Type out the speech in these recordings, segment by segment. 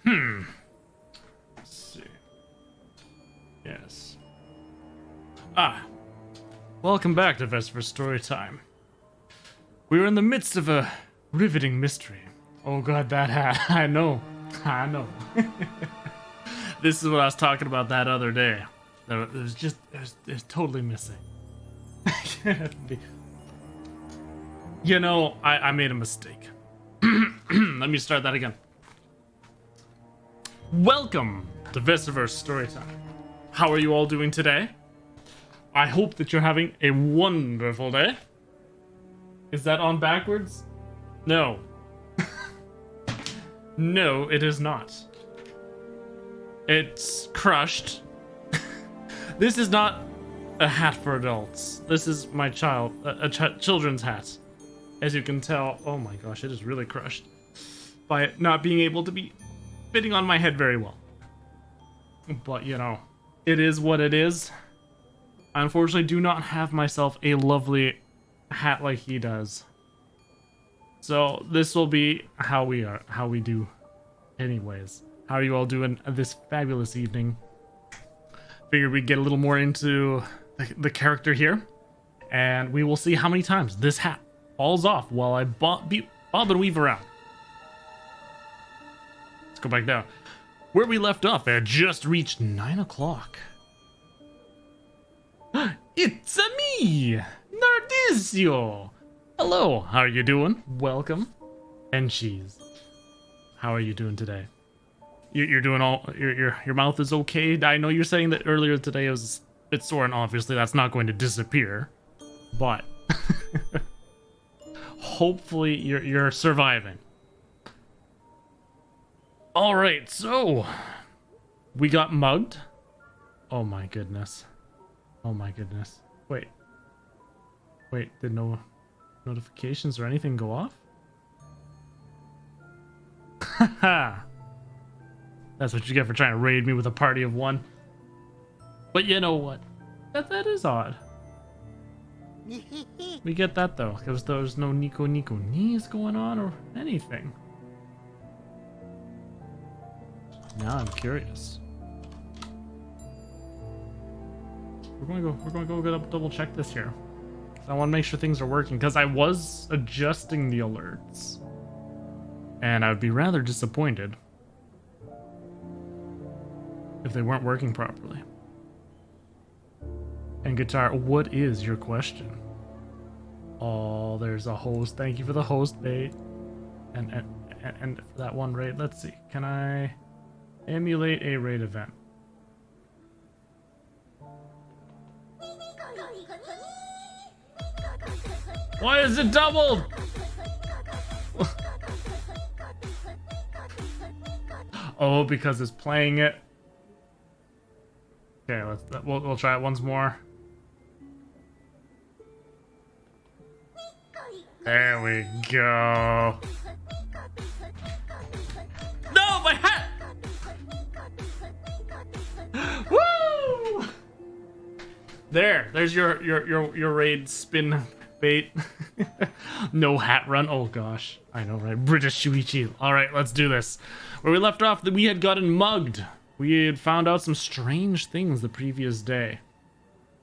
Let's see. Yes. Welcome back to Vesever Story Time. We were in the midst of a riveting mystery. Oh god, that hat. I know. This is what I was talking about that other day. It was totally missing. You know, I made a mistake. Let me start that again. Welcome to Vesever Storytime. How are you all doing today? I hope that you're having a wonderful day. Is that on backwards? No. No, it is not. It's crushed. This is not a hat for adults. This is my children's hat. As you can tell, oh my gosh, it is really crushed by it not being able to be fitting on my head very well. But you know, it is what it is. I unfortunately do not have myself a lovely hat like he does. So this will be how we do anyways. How are you all doing this fabulous evening? Figured we'd get a little more into the character here, and we will see how many times this hat falls off while I bob and weave around. Let's go back down. Where we left off, I had just reached 9 o'clock. It's me, Nardizio. Hello, how are you doing? Welcome. And cheese. How are you doing today? You're doing all your mouth is okay. I know you're saying that earlier today it was a bit sore, and obviously that's not going to disappear. But hopefully you're surviving. All right, so we got mugged. Oh my goodness. Oh my goodness. Wait, did no notifications or anything go off? Haha. That's what you get for trying to raid me with a party of one. But you know what? That is odd. We get that though, because there's no Nico knees going on or anything. Now I'm curious. We're gonna go double check this here. I want to make sure things are working, because I was adjusting the alerts, and I would be rather disappointed if they weren't working properly. And Guitar, what is your question? Oh, there's a host. Thank you for the host bait. And for that one raid. Let's see. Can I emulate a raid event? Why is it doubled? Oh, because it's playing it. Okay, we'll try it once more. There we go. No, my hat! Woo! There's your raid spin bait. No hat run. Oh gosh, I know, right? British Shuichi. All right, let's do this. Where we left off, that we had gotten mugged. We had found out some strange things the previous day.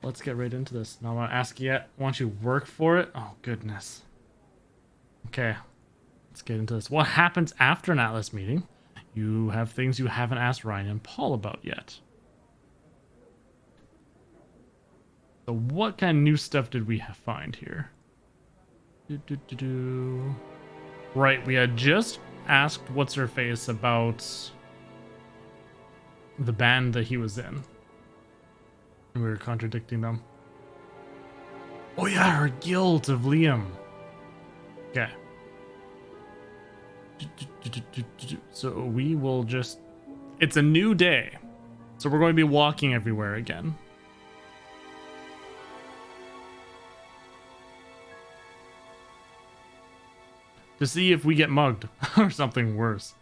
Let's get right into this. Now I want to ask you yet. Want you work for it? Oh goodness. Okay, let's get into this. What happens after an Atlas meeting? You have things you haven't asked Ryan and Paul about yet. So what kind of new stuff did we find here? Right, we had just asked What's-Her-Face about the band that he was in. And we were contradicting them. Oh yeah, her guilt of Liam. Okay. So we will just... It's a new day. So we're going to be walking everywhere again. To see if we get mugged or something worse.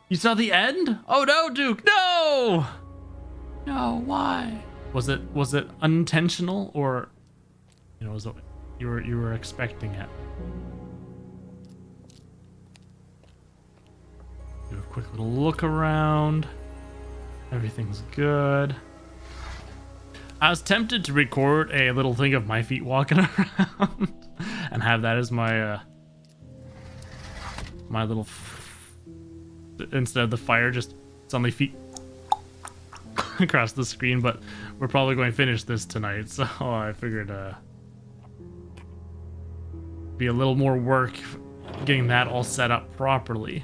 You saw the end? Oh no, Duke, no! No, why? Was it unintentional, or you know, was it, you were expecting it? Do a quick little look around. Everything's good. I was tempted to record a little thing of my feet walking around and have that as my my little instead of the fire, just suddenly feet across the screen, but we're probably going to finish this tonight, so I figured be a little more work getting that all set up properly.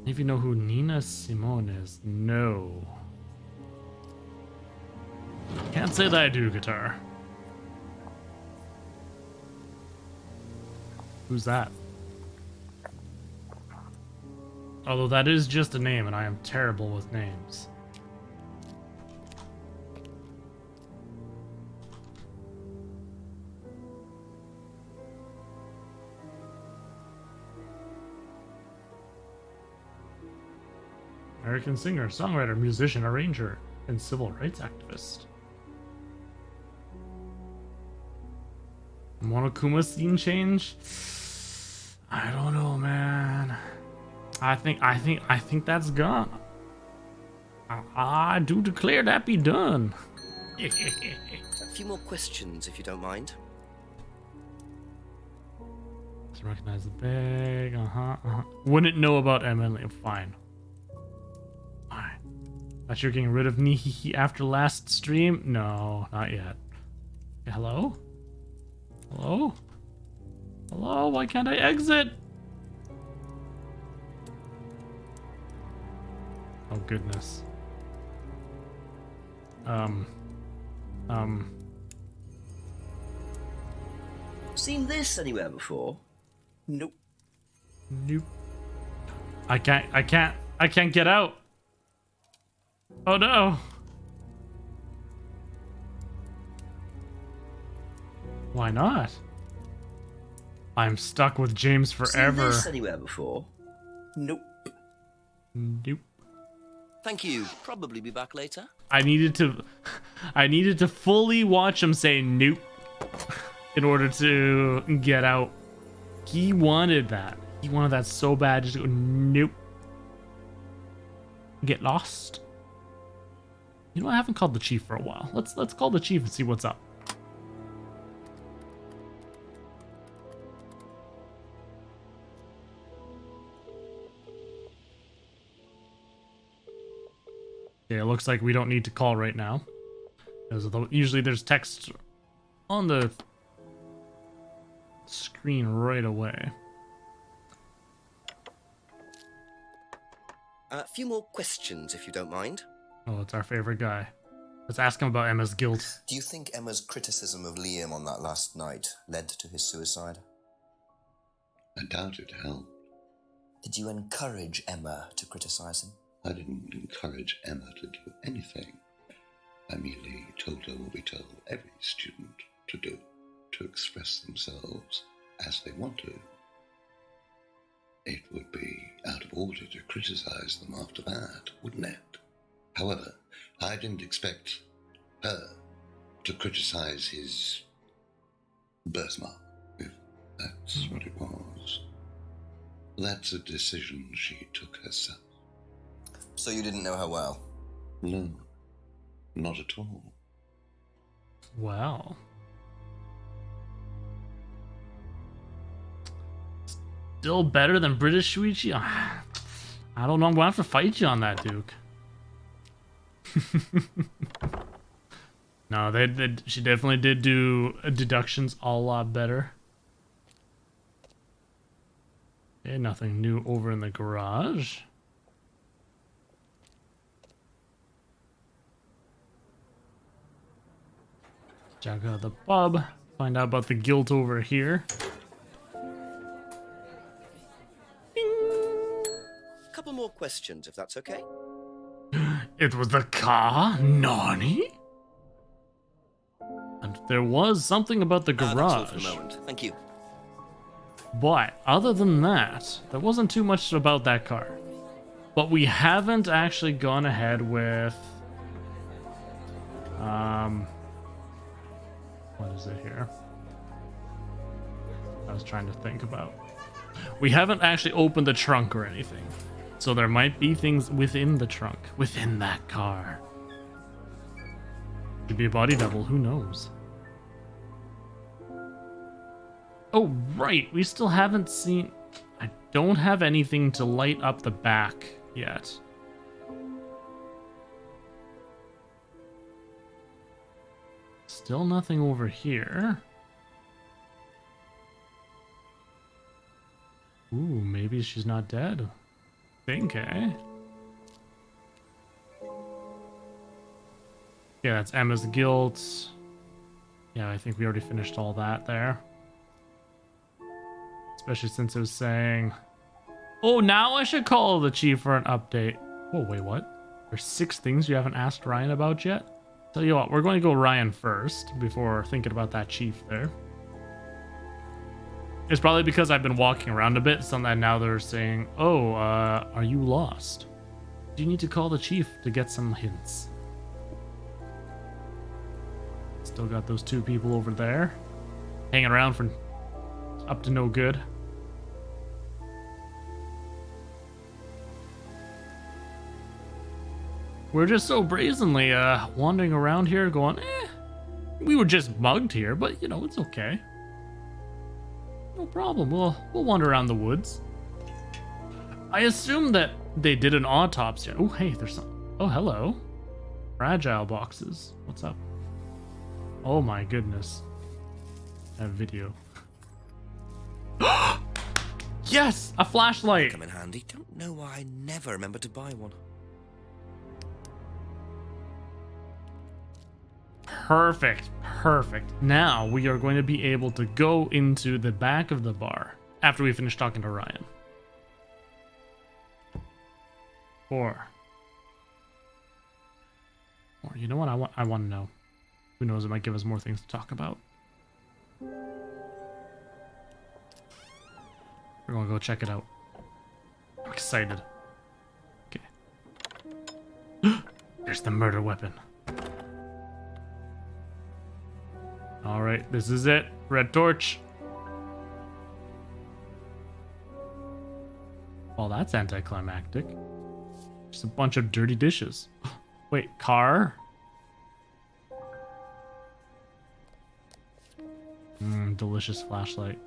If you know who Nina Simone is, no. Can't say that I do, guitar. Who's that? Although that is just a name, and I am terrible with names. American singer, songwriter, musician, arranger, and civil rights activist. Monokuma scene change? I don't know, man. I think that's gone. I do declare that be done. A few more questions, if you don't mind. Let's recognize the bag. Wouldn't know about Emily. Fine. Fine. Thought you're getting rid of Nihihi after last stream? No, not yet. Hello? Hello? Hello? Why can't I exit? Oh goodness. Seen this anywhere before? Nope. Nope. I can't get out. Oh no. Why not? I'm stuck with James forever. Seen this anywhere before? Nope. Nope. Thank you. Probably be back later. I needed to fully watch him say nope in order to get out. He wanted that. He wanted that so bad, just to go nope. Get lost. You know, I haven't called the chief for a while. Let's call the chief and see what's up. Okay, it looks like we don't need to call right now. Usually there's text on the screen right away. A few more questions, if you don't mind. Oh, it's our favorite guy. Let's ask him about Emma's guilt. Do you think Emma's criticism of Liam on that last night led to his suicide? I doubt it helped. Did you encourage Emma to criticize him? I didn't encourage Emma to do anything. I merely told her what we told every student to do, to express themselves as they want to. It would be out of order to criticize them after that, wouldn't it? However, I didn't expect her to criticize his birthmark, if that's what it was. That's a decision she took herself. So you didn't know her well? No, not at all. Wow. Still better than British Shuichi? I don't know. I'm going to have to fight you on that, Duke. No, she definitely did do deductions a lot better. Okay, nothing new over in the garage. Check out the pub. Find out about the guilt over here. Couple more questions, if that's okay. It was the car? Nani? And there was something about the That's all garage. for the moment. Thank you. But other than that, there wasn't too much about that car. But we haven't actually gone ahead with... what is it here? I was trying to think about. We haven't actually opened the trunk or anything. So there might be things within the trunk, within that car. Could be a body double, who knows? Oh, right, we still haven't seen... I don't have anything to light up the back yet. Still nothing over here. Ooh, maybe she's not dead. Think, eh? Yeah, that's Emma's guilt. Yeah, I think we already finished all that there. Especially since it was saying... Oh, now I should call the chief for an update. Oh, wait, what? There's 6 things you haven't asked Ryan about yet? Tell you what, we're going to go Ryan first before thinking about that chief there. It's probably because I've been walking around a bit, so that now they're saying, oh, are you lost? Do you need to call the chief to get some hints? Still got those 2 people over there, hanging around for up to no good. We're just so brazenly wandering around here going, we were just mugged here, but you know, it's okay. No problem, we'll wander around the woods. I assume that they did an autopsy. Oh, hey, there's some... Oh, hello. Fragile boxes. What's up? Oh my goodness. That video. Yes! A flashlight! Come in handy. Don't know why I never remember to buy one. Perfect, perfect. Now we are going to be able to go into the back of the bar after we finish talking to Ryan. 4. Or you know what? I want to know. Who knows? It might give us more things to talk about. We're gonna go check it out. I'm excited. Okay. There's the murder weapon. Alright, this is it. Red torch. Well, that's anticlimactic. Just a bunch of dirty dishes. Wait, car? Delicious flashlight.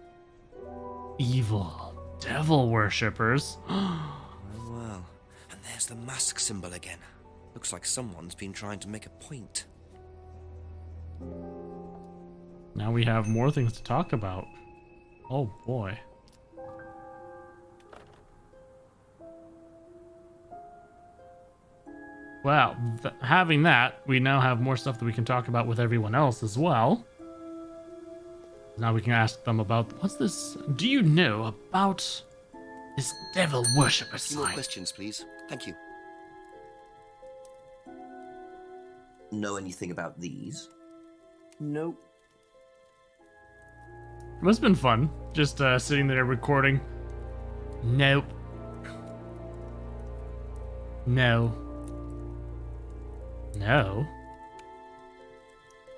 Evil. Devil worshippers. Oh, well. And there's the mask symbol again. Looks like someone's been trying to make a point. Now we have more things to talk about. Oh boy. Well, having that, we now have more stuff that we can talk about with everyone else as well. Now we can ask them about, what's this? Do you know about this devil worshipper A few more sign? questions, please. Thank you. Know anything about these? Nope. It must have been fun, just sitting there recording. Nope. No. No.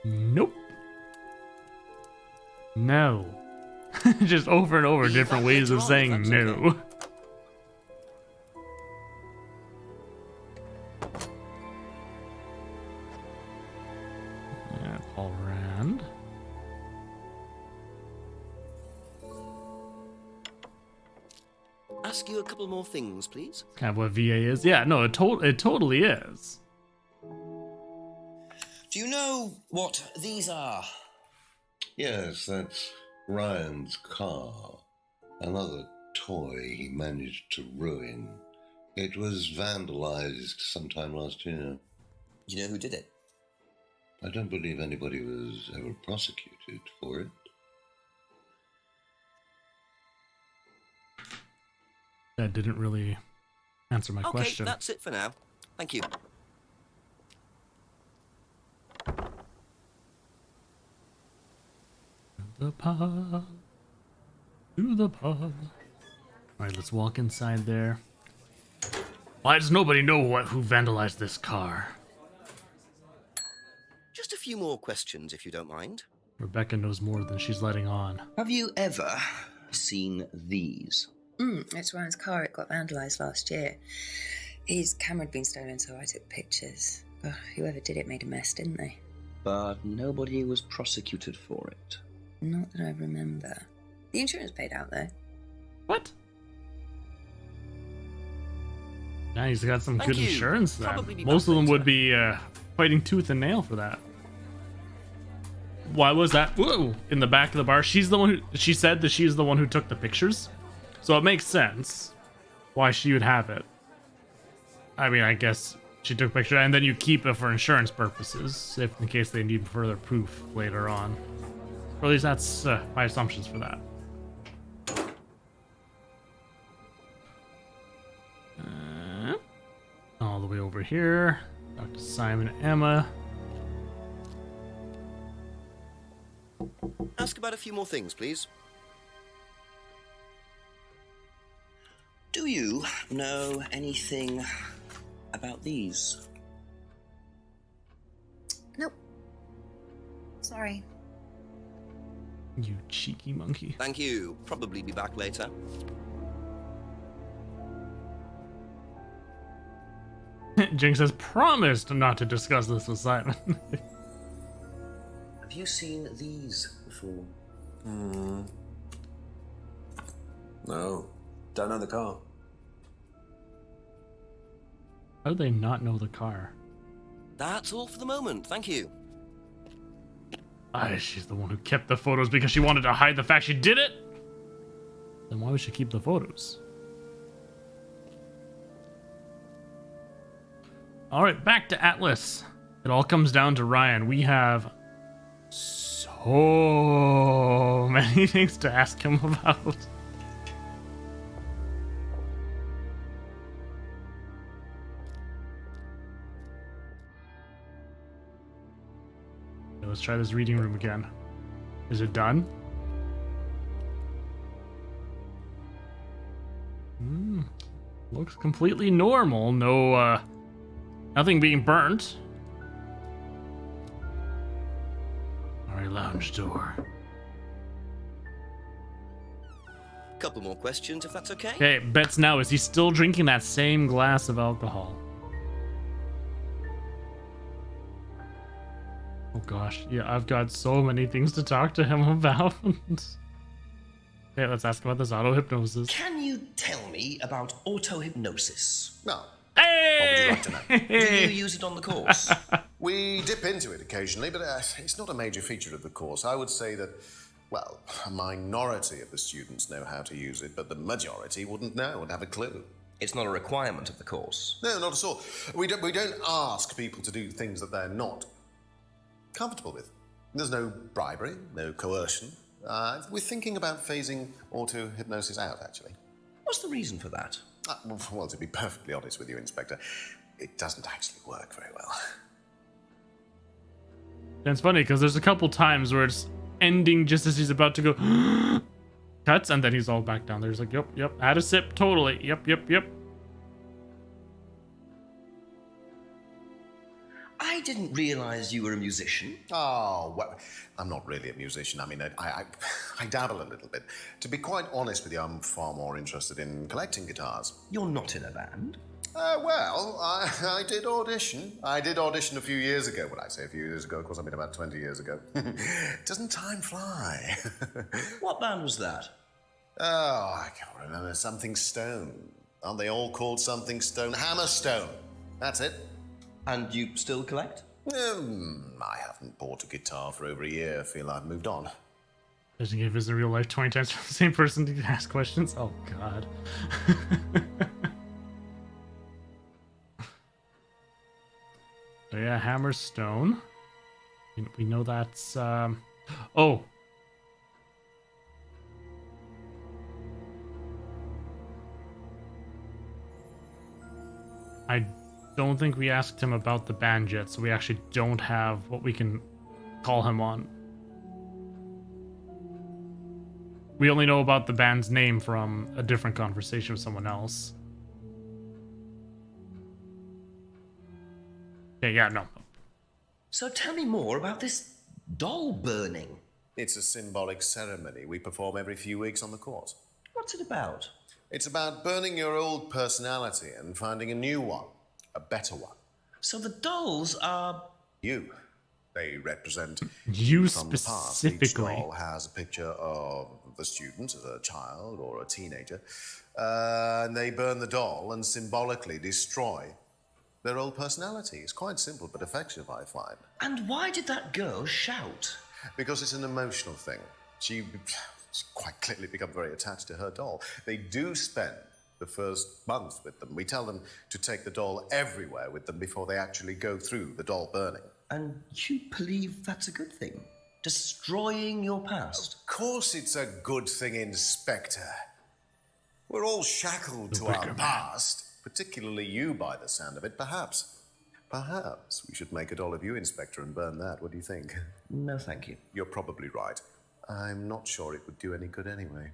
Nope. No. Just over and over different ways of saying no. Yeah, Paul Rand. Ask you a couple more things, please. Kind of what VA is. Yeah, no, it totally is. Do you know what these are? Yes, that's Ryan's car. Another toy he managed to ruin. It was vandalized sometime last year. Do you know who did it? I don't believe anybody was ever prosecuted for it. That didn't really answer my Okay, question. that's it for now. Thank you. The pub. To the pub. Alright, let's walk inside there. Why does nobody know who vandalized this car? Just a few more questions, if you don't mind. Rebecca knows more than she's letting on. Have you ever seen these? It's Ryan's car. It got vandalised last year. His camera had been stolen, so I took pictures. Oh, whoever did it made a mess, didn't they? But nobody was prosecuted for it. Not that I remember. The insurance paid out, though. What? Yeah, he's got some Thank good you. insurance then. Probably be Most back of them would later. be fighting tooth and nail for that. Why was that? Whoa! In the back of the bar, she's the one who. She said that she's the one who took the pictures, so it makes sense why she would have it. I mean, I guess she took a picture, and then you keep it for insurance purposes, if in case they need further proof later on. Or at least that's my assumptions for that. All the way over here, Dr. Simon, Emma. Ask about a few more things, please. Do you know anything about these? Nope. Sorry. You cheeky monkey. Thank you. Probably be back later. Jinx has promised not to discuss this with Simon. Have you seen these before? No, don't know the car. How do they not know the car? That's all for the moment. Thank you. She's the one who kept the photos because she wanted to hide the fact she did it? Then why would she keep the photos? Alright, back to Atlas. It all comes down to Ryan. We have so many things to ask him about. Okay, let's try this reading room again. Is it done? Looks completely normal. No, nothing being burnt. Alright, lounge door. Couple more questions, if that's okay. Okay, bets now. Is he still drinking that same glass of alcohol? Oh gosh, yeah, I've got so many things to talk to him about. Okay, let's ask about this auto-hypnosis. Can you tell me about auto-hypnosis? No. Hey! What would you like to know? Do you use it on the course? We dip into it occasionally, but it's not a major feature of the course. I would say that, well, a minority of the students know how to use it, but the majority wouldn't know and have a clue. It's not a requirement of the course. No, not at all. We don't ask people to do things that they're not comfortable with. There's no bribery, no coercion. We're thinking about phasing auto-hypnosis out, actually. What's the reason for that? Well, to be perfectly honest with you, Inspector, it doesn't actually work very well. And it's funny because there's a couple times where it's ending just as he's about to go cuts, and then he's all back down there. He's like, yep, had a sip, totally. Yep. I didn't realize you were a musician. Oh, well, I'm not really a musician. I mean, I dabble a little bit. To be quite honest with you, I'm far more interested in collecting guitars. You're not in a band. Well, I did audition. I did audition a few years ago. When I say a few years ago, of course, I mean about 20 years ago. Doesn't time fly? What band was that? Oh, I can't remember. Something Stone. Aren't they all called something Stone? Hammerstone. That's it. And you still collect? I haven't bought a guitar for over a year. I feel I've moved on. Doesn't give us in real life 20 times for the same person to ask questions. Oh god. So yeah, Hammerstone. We know that's oh. I don't think we asked him about the band yet, so we actually don't have what we can call him on. We only know about the band's name from a different conversation with someone else. Yeah, no. So tell me more about this doll burning. It's a symbolic ceremony we perform every few weeks on the course. What's it about? It's about burning your old personality and finding a new one, a better one. So the dolls are... You. They represent You from the past. Each specifically. doll has a picture of the student as a child or a teenager. And they burn the doll and symbolically destroy their old personality. It's quite simple but effective, I find. And why did that girl shout? Because it's an emotional thing. She's quite clearly become very attached to her doll. They do spend the first month with them. We tell them to take the doll everywhere with them before they actually go through the doll burning. And you believe that's a good thing? Destroying your past? Of course it's a good thing, Inspector. We're all shackled to our past, particularly you by the sound of it. Perhaps we should make a doll of you, Inspector, and burn that. What do you think? No, thank you. You're probably right. I'm not sure it would do any good anyway.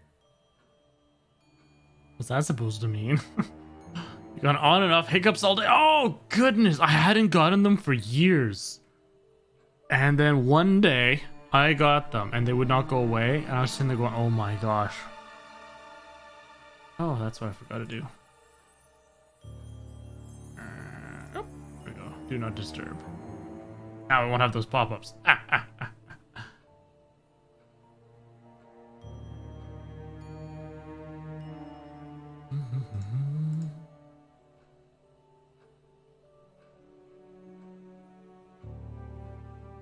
What's that supposed to mean? You got on and off hiccups all day. Oh, goodness. I hadn't gotten them for years. And then one day, I got them, and they would not go away. And I was sitting there going, oh my gosh. Oh, that's what I forgot to do. Oh, there we go. Do not disturb. Now we won't have those pop-ups.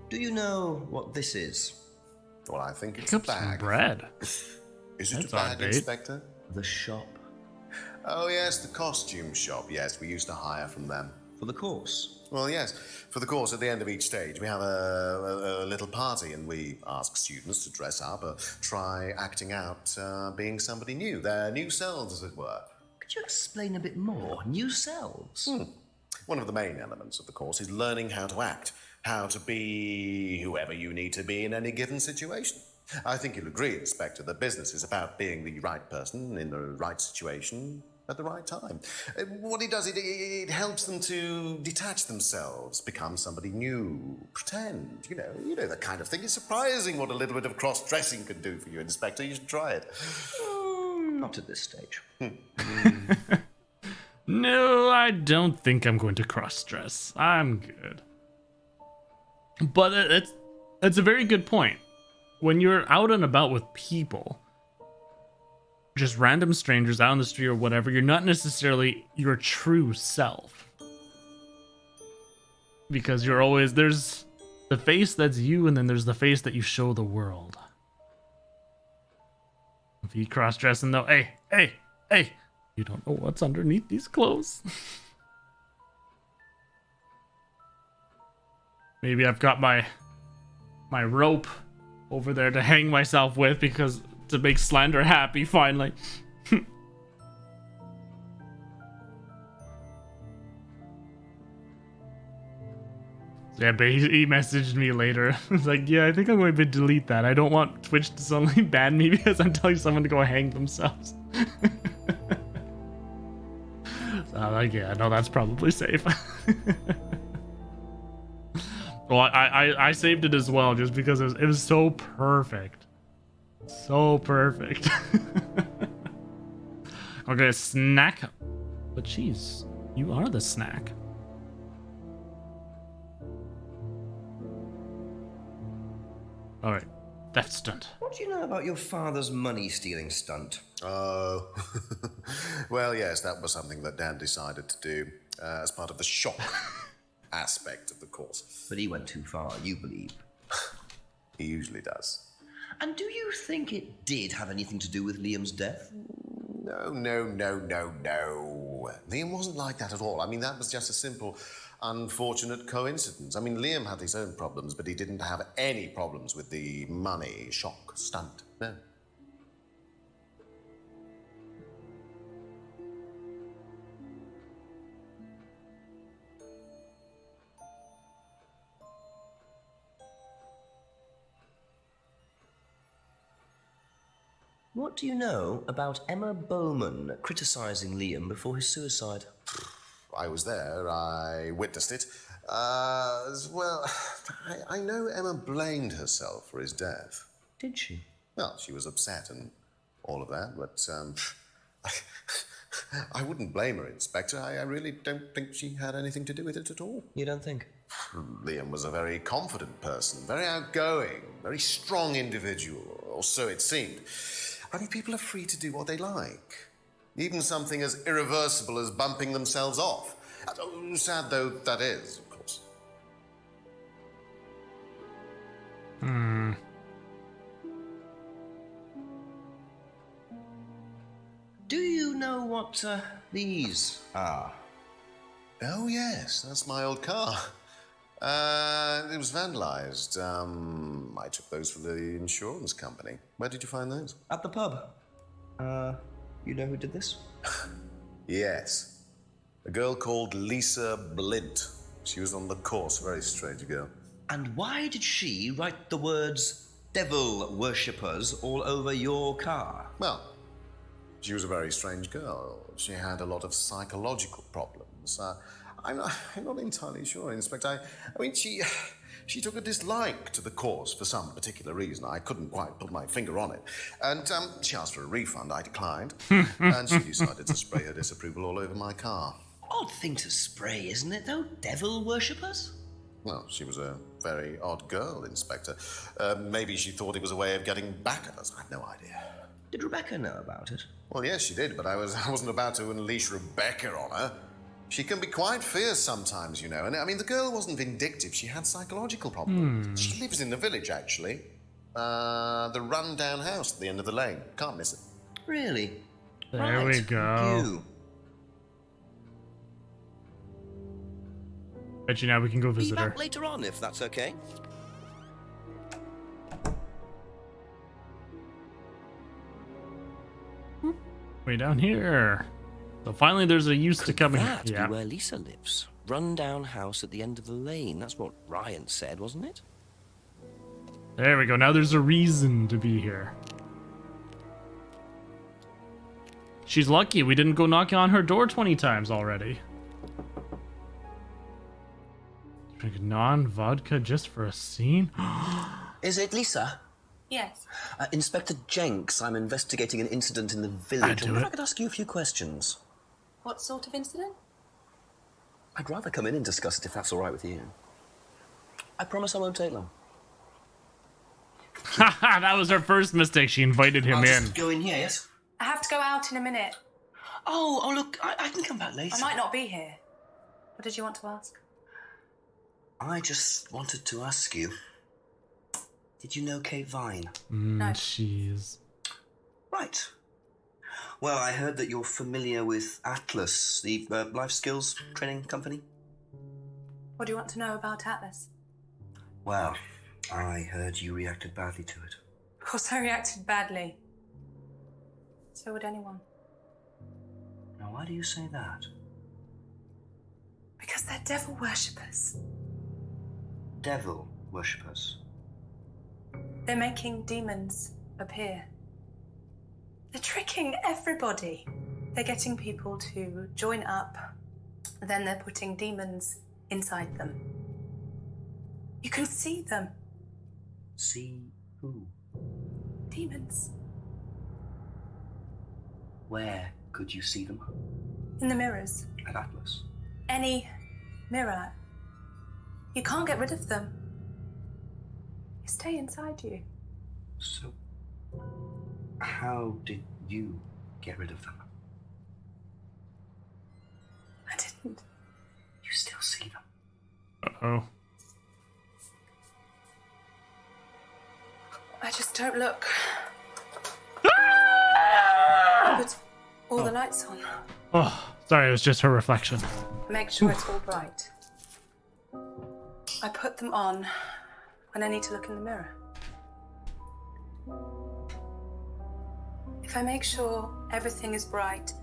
Do you know what this is? Well, I think it's Hiccups a and bag. bread. Is it That's a odd, bag, mate. Inspector? The shop. Oh, yes, the costume shop. Yes, we used to hire from them. For the course. Well, yes. For the course, at the end of each stage, we have a little party, and we ask students to dress up or try acting out being somebody new, their new selves, as it were. Could you explain a bit more? New selves? One of the main elements of the course is learning how to act, how to be whoever you need to be in any given situation. I think you'll agree, Inspector, that business is about being the right person in the right situation at the right time. What it does, it helps them to detach themselves, become somebody new, pretend, you know, that kind of thing. It's surprising what a little bit of cross-dressing can do for you, Inspector. You should try it. Not at this stage. No, I don't think I'm going to cross-dress. I'm good. But it's a very good point. When you're out and about with people, just random strangers out on the street or whatever, you're not necessarily your true self. Because you're always, there's the face that's you, and then there's the face that you show the world. If you cross-dressing though, hey, you don't know what's underneath these clothes. Maybe I've got my rope over there to hang myself with, because to make Slander happy finally. Yeah, but he messaged me later. He's like, yeah, I think I'm going to delete that. I don't want Twitch to suddenly ban me because I'm telling someone to go hang themselves. So I'm like, yeah, no, that's probably safe. Well, I saved it as well just because it was so perfect. So perfect. Okay, snack. But jeez, you are the snack. Alright, theft stunt. What do you know about your father's money-stealing stunt? Oh, well, yes, that was something that Dan decided to do as part of the shock aspect of the course. But he went too far, you believe. He usually does. And do you think it did have anything to do with Liam's death? No. Liam wasn't like that at all. I mean, that was just a simple, unfortunate coincidence. I mean, Liam had his own problems, but he didn't have any problems with the money shock stunt. No. What do you know about Emma Bowman criticising Liam before his suicide? I was there. I witnessed it. Well, I know Emma blamed herself for his death. Did she? Well, she was upset and all of that, but I wouldn't blame her, Inspector. I really don't think she had anything to do with it at all. You don't think? Liam was a very confident person, very outgoing, very strong individual, or so it seemed. I mean, people are free to do what they like. Even something as irreversible as bumping themselves off. Sad though that is, of course. Do you know what these are? Oh, yes, that's my old car. It was vandalized. I took those for the insurance company. Where did you find those? At the pub. You know who did this? Yes. A girl called Lisa Blint. She was on the course, very strange girl. And why did she write the words devil worshippers all over your car? Well, she was a very strange girl. She had a lot of psychological problems. I'm not entirely sure, Inspector. I mean, she took a dislike to the course for some particular reason. I couldn't quite put my finger on it. And she asked for a refund. I declined. And she decided to spray her disapproval all over my car. Odd thing to spray, isn't it, though? Devil worshippers? Well, she was a very odd girl, Inspector. Maybe she thought it was a way of getting back at us. I had no idea. Did Rebecca know about it? Well, yes, she did, but I wasn't about to unleash Rebecca on her. She can be quite fierce sometimes, you know. And I mean, the girl wasn't vindictive. She had psychological problems. She lives in the village, actually. The run-down house at the end of the lane. Can't miss it. Really? There we go. Thank you. Bet you now we can go Be visit her. back later on, if that's okay. Way down here. So finally there's a use to coming. That Yeah. be where Lisa lives. Run-down house at the end of the lane. That's what Ryan said, wasn't it? There we go. Now there's a reason to be here. She's lucky we didn't go knocking on her door 20 times already. Drink non-vodka just for a scene? Is it Lisa? Yes. Inspector Jenks, I'm investigating an incident in the village. I'd do I wonder if it. I could ask you a few questions. What sort of incident? I'd rather come in and discuss it if that's all right with you. I promise I won't take long. Haha, that was her first mistake. She invited him I'll in. just go in here, yes? I have to go out in a minute. Oh, look, I can come back later. I might not be here. What did you want to ask? I just wanted to ask you, did you know Kate Vine? No. Jeez. Right. Well, I heard that you're familiar with Atlas, the life skills training company. What do you want to know about Atlas? Well, I heard you reacted badly to it. Of course I reacted badly. So would anyone. Now, why do you say that? Because they're devil worshippers. Devil worshippers. They're making demons appear. They're tricking everybody. They're getting people to join up, then they're putting demons inside them. You can see them. See who? Demons. Where could you see them? In the mirrors. At Atlas. Any mirror. You can't get rid of them. They stay inside you. So, how did you get rid of them? I didn't. You still see them? Uh-oh. I just don't look. Put all the lights on. Oh, sorry, it was just her reflection. Make sure it's all bright. I put them on when I need to look in the mirror. If I make sure everything is bright,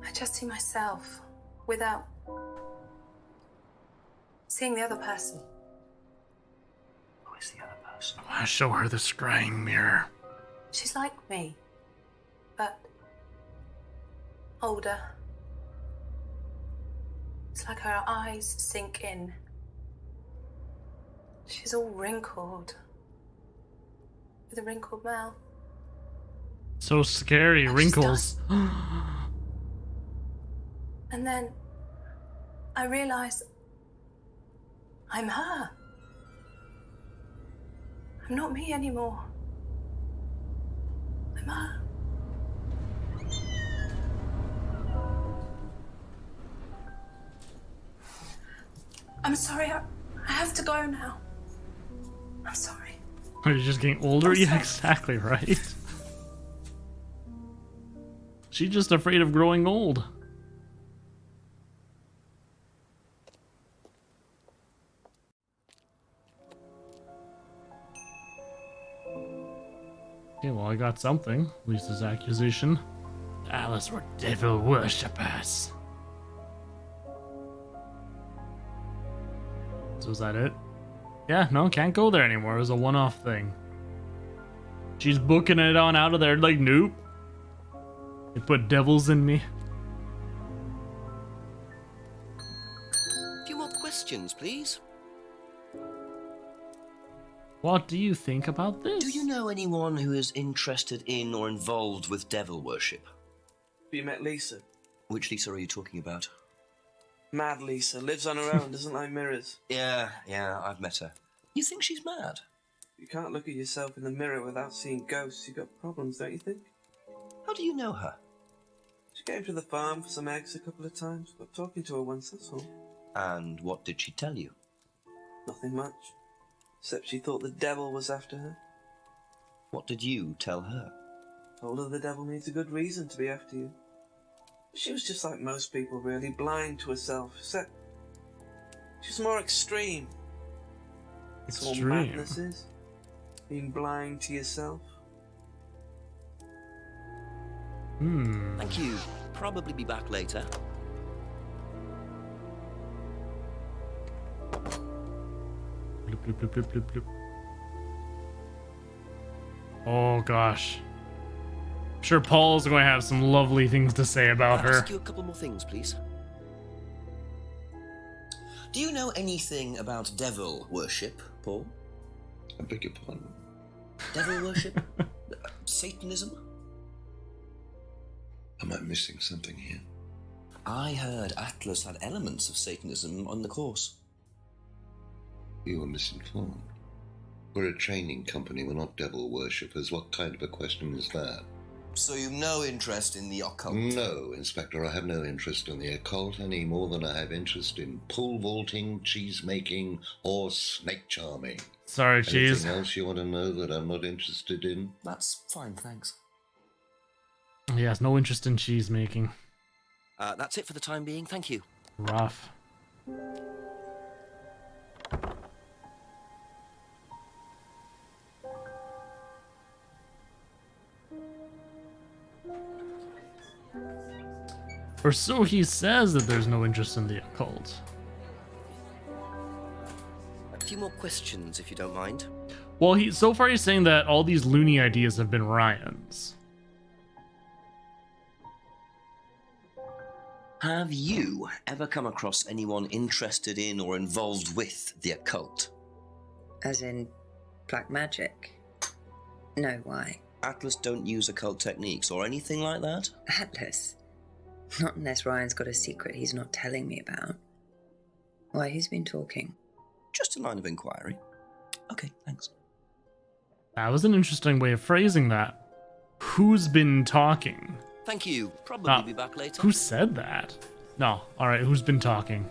I just see myself without seeing the other person. Who is the other person? I want to show her the scrying mirror. She's like me, but older. It's like her eyes sink in. She's all wrinkled. with a wrinkled mouth. So scary, I just wrinkles. And then I realised I'm her. I'm not me anymore. I'm her. I'm sorry, I have to go now. I'm sorry. Are you just getting older? I'm Yeah, sorry. exactly right. She's just afraid of growing old. Okay, well, I got something. At least his accusation. Alice were devil worshippers. So is that it? Yeah, no, can't go there anymore. It was a one-off thing. She's booking it on out of there. Like, nope. They put devils in me. A few more questions, please. What do you think about this? Do you know anyone who is interested in or involved with devil worship? Have you met Lisa? Which Lisa are you talking about? Mad Lisa. Lives on her own, doesn't like mirrors. Yeah, I've met her. You think she's mad? You can't look at yourself in the mirror without seeing ghosts. You've got problems, don't you think? How do you know her? She came to the farm for some eggs a couple of times. Got talking to her once, that's all. And what did she tell you? Nothing much. Except she thought the devil was after her. What did you tell her? Told her the devil needs a good reason to be after you. She was just like most people, really, blind to herself, except she was more extreme. That's all Extreme? madness is. Being blind to yourself. Thank you. Probably be back later. Bloop, bloop, bloop, bloop, bloop, bloop. Oh gosh. I'm sure Paul's going to have some lovely things to say about I'll her. ask you a couple more things, please. Do you know anything about devil worship, Paul? I beg your pardon. Devil worship? Satanism? Am I missing something here? I heard Atlas had elements of Satanism on the course. You are misinformed. We're a training company, we're not devil worshippers. What kind of a question is that? So you've no interest in the occult? No, Inspector, I have no interest in the occult any more than I have interest in pole vaulting, cheese making, or snake charming. Sorry, cheese. Anything else you want to know that I'm not interested in? That's fine, thanks. He has no interest in cheese making. That's it for the time being, thank you. Rough. Or so he says that there's no interest in the occult. A few more questions, if you don't mind. Well, so far he's saying that all these loony ideas have been Ryan's. Have you ever come across anyone interested in or involved with the occult? As in black magic? No, why? Atlas don't use occult techniques or anything like that? Atlas? Not unless Ryan's got a secret he's not telling me about. Why, who's been talking? Just a line of inquiry. Okay, thanks. That was an interesting way of phrasing that. Who's been talking? Thank you. Probably be back later. Who said that? No. Alright, who's been talking?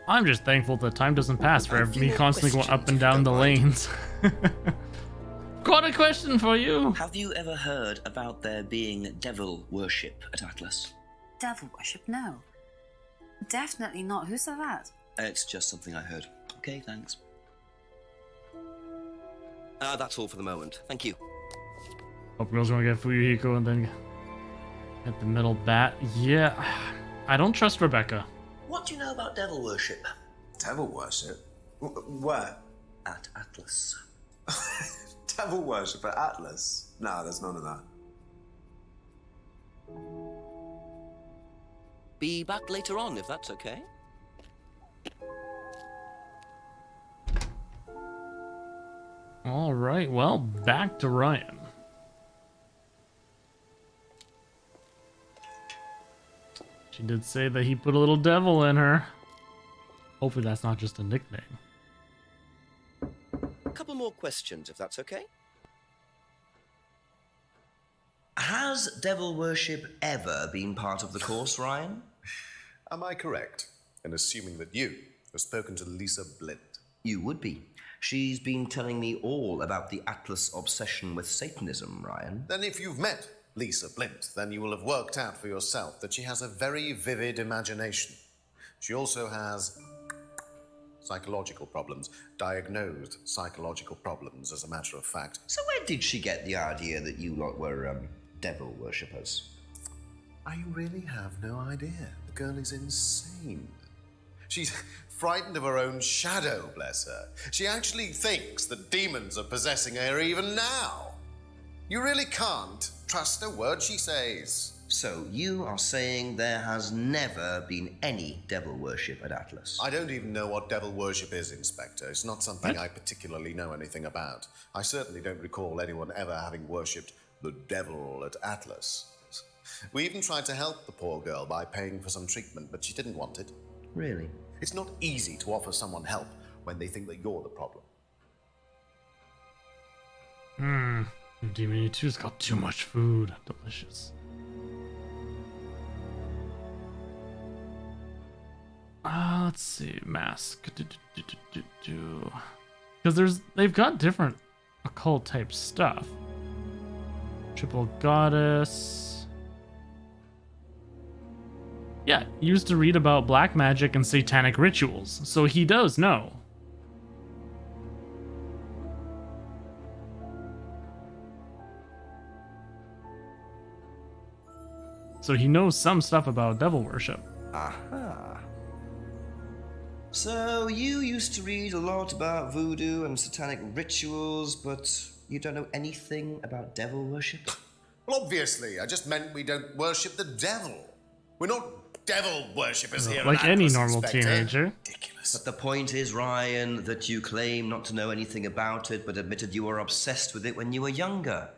I'm just thankful that time doesn't pass for A few me more constantly going up questions, and if you down don't the mind. lanes. Got a question for you. Have you ever heard about there being devil worship at Atlas? Devil worship? No. Definitely not. Who said that? It's just something I heard. Okay, thanks. That's all for the moment. Thank you. Hope girls gonna get Fuyuhiko and then get the middle bat. Yeah, I don't trust Rebecca. What do you know about devil worship? Devil worship? Where? At Atlas. Devil worshipper Atlas? No, there's none of that. Be back later on, if that's okay. All right, well, back to Ryan. She did say that he put a little devil in her. Hopefully that's not just a nickname. A couple more questions, if that's okay. Has devil worship ever been part of the course, Ryan? Am I correct in assuming that you have spoken to Lisa Blint? You would be. She's been telling me all about the Atlas obsession with Satanism, Ryan. Then if you've met Lisa Blint, then you will have worked out for yourself that she has a very vivid imagination. She also has psychological problems, diagnosed psychological problems, as a matter of fact. So where did she get the idea that you lot were, devil worshippers? I really have no idea. The girl is insane. She's frightened of her own shadow, bless her. She actually thinks that demons are possessing her even now. You really can't trust a word she says. So you are saying there has never been any devil worship at Atlas? I don't even know what devil worship is, Inspector. It's not something I particularly know anything about. I certainly don't recall anyone ever having worshipped the devil at Atlas. We even tried to help the poor girl by paying for some treatment, but she didn't want it. Really? It's not easy to offer someone help when they think that you're the problem. Demon E2's got too much food. Delicious. Let's see. Mask. Because they've got different occult type stuff. Triple goddess. Yeah, he used to read about black magic and satanic rituals, so he does know. So he knows some stuff about devil worship. Aha. So you used to read a lot about voodoo and satanic rituals, but you don't know anything about devil worship? Well, obviously, I just meant we don't worship the devil. We're not devil worshippers here. Like any normal Inspector. teenager. Ridiculous. But the point is, Ryan, that you claim not to know anything about it, but admitted you were obsessed with it when you were younger.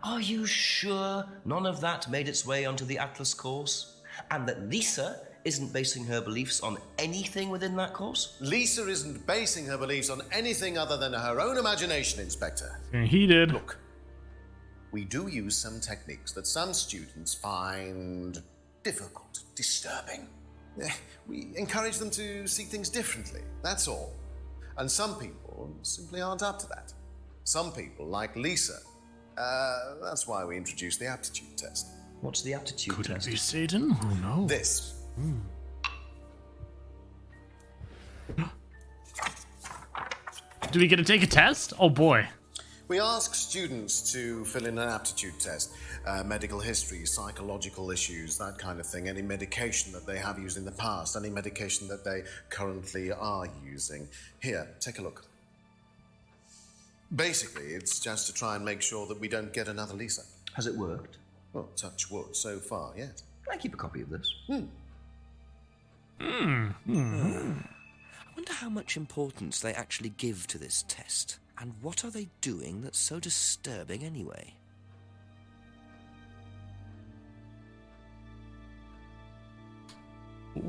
Are you sure none of that made its way onto the Atlas course? And that Lisa isn't basing her beliefs on anything within that course? Lisa isn't basing her beliefs on anything other than her own imagination, Inspector. And he did. Look, we do use some techniques that some students find difficult, disturbing. We encourage them to see things differently, that's all. And some people simply aren't up to that. Some people, like Lisa, that's why we introduced the aptitude test. What's the aptitude Could test? it be Satan? Who knows? This. Do we get to take a test? Oh boy. We ask students to fill in an aptitude test, medical history, psychological issues, that kind of thing, any medication that they have used in the past, any medication that they currently are using. Here, take a look. Basically, it's just to try and make sure that we don't get another Lisa. Has it worked? Well, touch wood, so far, yes. Can I keep a copy of this? I wonder how much importance they actually give to this test. And what are they doing that's so disturbing anyway?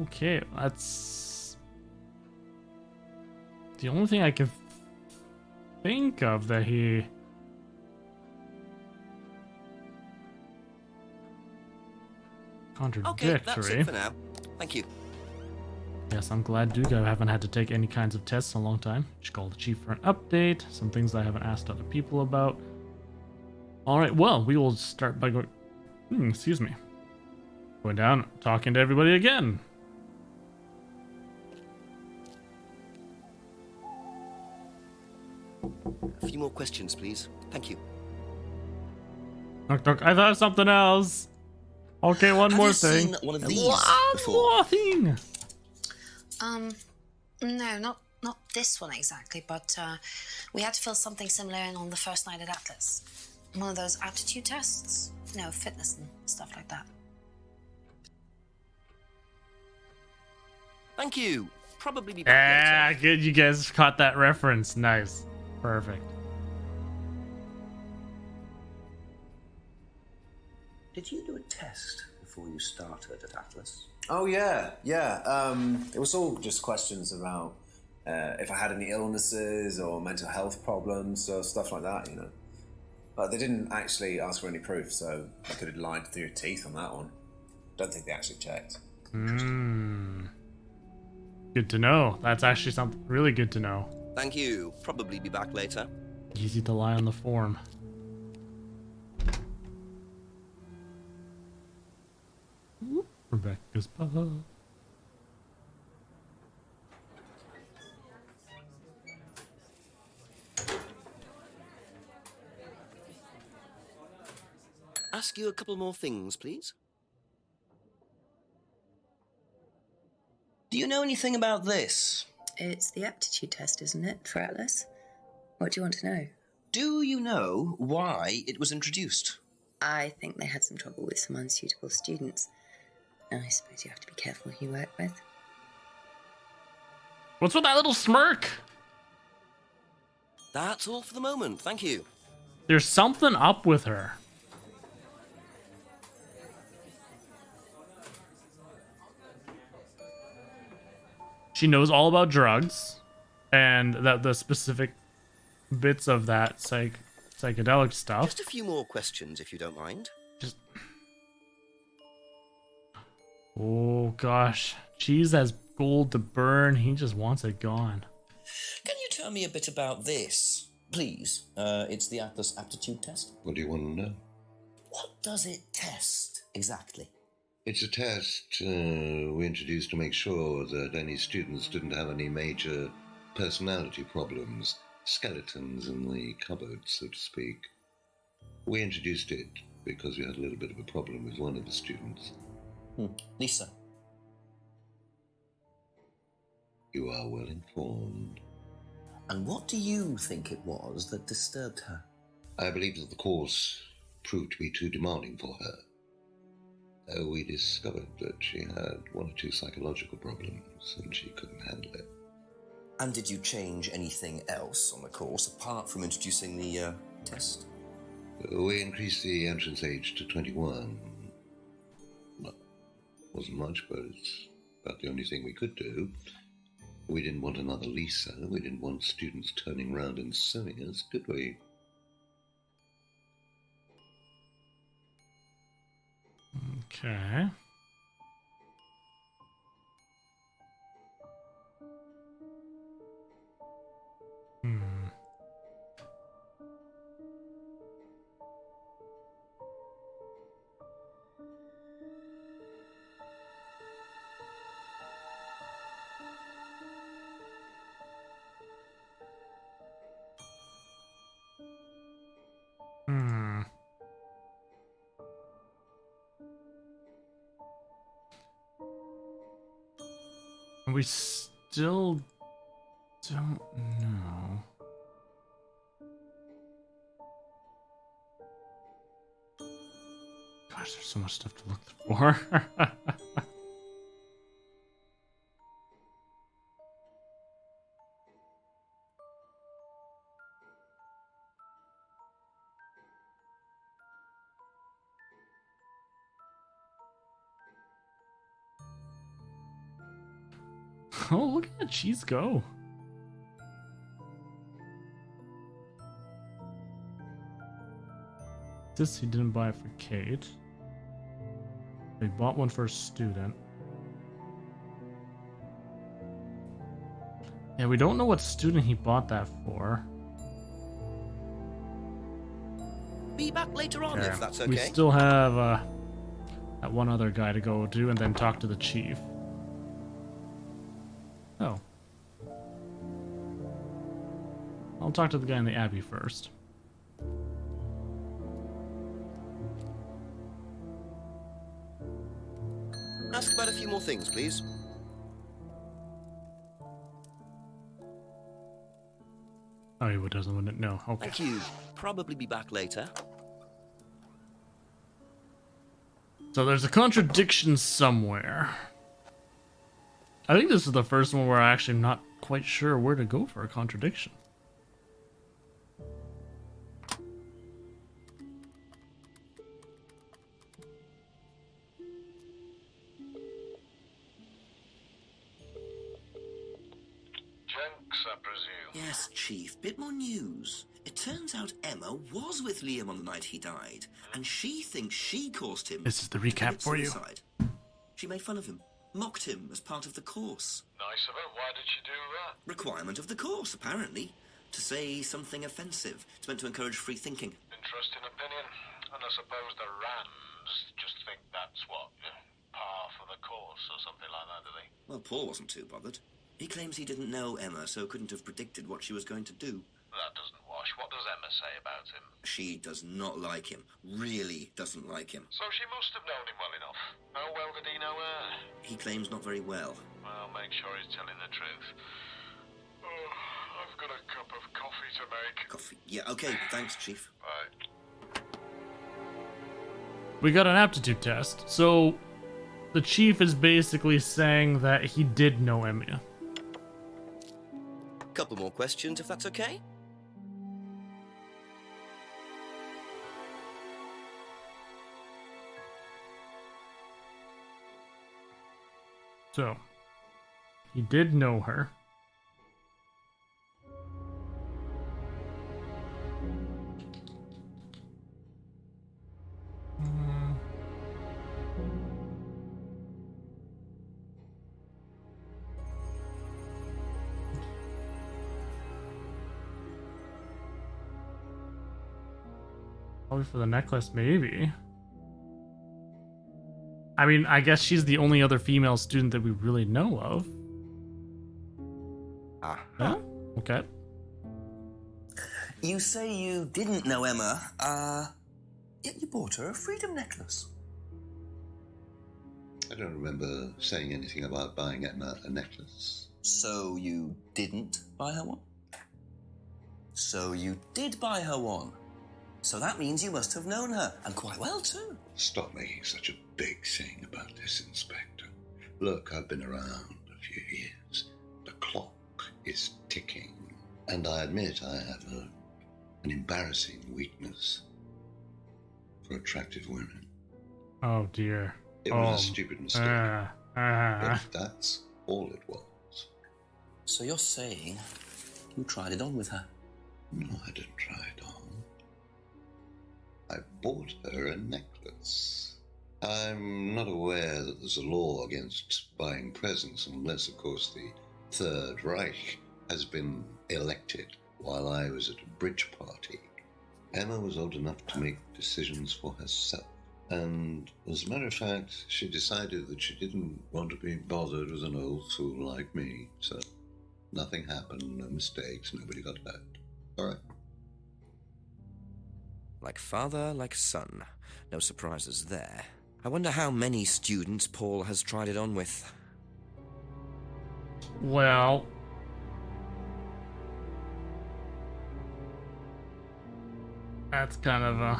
Okay, that's the only thing I can think of that he... Contradictory. Okay, that's it for now. Thank you. Yes, I'm glad Duga haven't had to take any kinds of tests in a long time. Just called the chief for an update. Some things I haven't asked other people about. Alright, well, we will start by going... excuse me. Going down, talking to everybody again. A few more questions, please. Thank you. Knock, knock. I thought of something else. Okay, one more thing. Seen one of these One before? more thing. No, not Not this one exactly, but we had to fill something similar in on the first night at Atlas. One of those aptitude tests. You know, fitness and stuff like that. Thank you. Probably be back later. Good. You guys caught that reference. Nice. Perfect. Did you do a test before you started at Atlas? Oh, yeah. It was all just questions about if I had any illnesses or mental health problems or stuff like that, you know. But they didn't actually ask for any proof, so I could have lied through your teeth on that one. Don't think they actually checked. Good to know. That's actually something really good to know. Thank you. Probably be back later. Easy to lie on the form. Rebecca's pub. Ask you a couple more things, please. Do you know anything about this? It's the aptitude test, isn't it, for Atlas? What do you want to know? Do you know why it was introduced? I think they had some trouble with some unsuitable students. I suppose you have to be careful who you work with. What's with that little smirk? That's all for the moment, thank you. There's something up with her. She knows all about drugs and that the specific bits of that psychedelic stuff. Just a few more questions, if you don't mind. Oh gosh, Cheese has gold to burn. He just wants it gone. Can you tell me a bit about this, please? It's the Atlas aptitude test. What do you want to know? What does it test exactly? It's a test we introduced to make sure that any students didn't have any major personality problems, skeletons in the cupboard, so to speak. We introduced it because we had a little bit of a problem with one of the students. Lisa. You are well informed. And what do you think it was that disturbed her? I believe that the course proved to be too demanding for her. We discovered that she had one or two psychological problems and she couldn't handle it. And did you change anything else on the course apart from introducing the test? We increased the entrance age to 21. Well, wasn't much, but it's about the only thing we could do. We didn't want another Lisa. We didn't want students turning around and suing us, did we? Okay. We still don't know. Gosh, there's so much stuff to look for. Oh, look at that cheese go. This he didn't buy for Kate. He bought one for a student. Yeah, we don't know what student he bought that for. Be back later on, if that's okay. We still have that one other guy to go to and then talk to the chief. Oh. I'll talk to the guy in the Abbey first. Ask about a few more things, please. Oh, he doesn't, wouldn't it? No. Okay. Thank you. Probably be back later. So there's a contradiction somewhere. I think this is the first one where I actually am not quite sure where to go for a contradiction. Jenks, I presume. Yes, Chief. Bit more news. It turns out Emma was with Liam on the night he died, and she thinks she caused him. This is the to recap commit for you. suicide. She made fun of him, mocked him as part of the course. Nice of her. Why did she do that? Requirement of the course, apparently. To say something offensive. It's meant to encourage free thinking. Interesting opinion. And I suppose the Rams just think that's what, par for the course or something like that, do they? Well, Paul wasn't too bothered. He claims he didn't know Emma, so couldn't have predicted what she was going to do. That doesn't wash. What does Emma say about him? She does not like him. Really doesn't like him. So she must have known him well enough. How well did he know her? He claims not very well. Well, make sure he's telling the truth. Oh, I've got a cup of coffee to make. Coffee. Yeah, okay. Thanks, Chief. Bye. We got an aptitude test. So the chief is basically saying that he did know Emma. Couple more questions, if that's okay? So he did know her. Probably for the necklace, maybe. I mean, I guess she's the only other female student that we really know of. Yeah? Okay. You say you didn't know Emma, yet you bought her a freedom necklace. I don't remember saying anything about buying Emma a necklace. So you didn't buy her one? So you did buy her one. So that means you must have known her, and quite well too. Stop making such a big thing about this, Inspector. Look, I've been around a few years. The clock is ticking. And I admit I have an embarrassing weakness for attractive women. Oh dear. It was a stupid mistake. But that's all it was. So you're saying you tried it on with her? No, I didn't try it on. I bought her a necklace. I'm not aware that there's a law against buying presents unless, of course, the Third Reich has been elected while I was at a bridge party. Emma was old enough to make decisions for herself. And as a matter of fact, she decided that she didn't want to be bothered with an old fool like me. So nothing happened, no mistakes, nobody got hurt. All right. Like father, like son. No surprises there. I wonder how many students Paul has tried it on with. Well, that's kind of a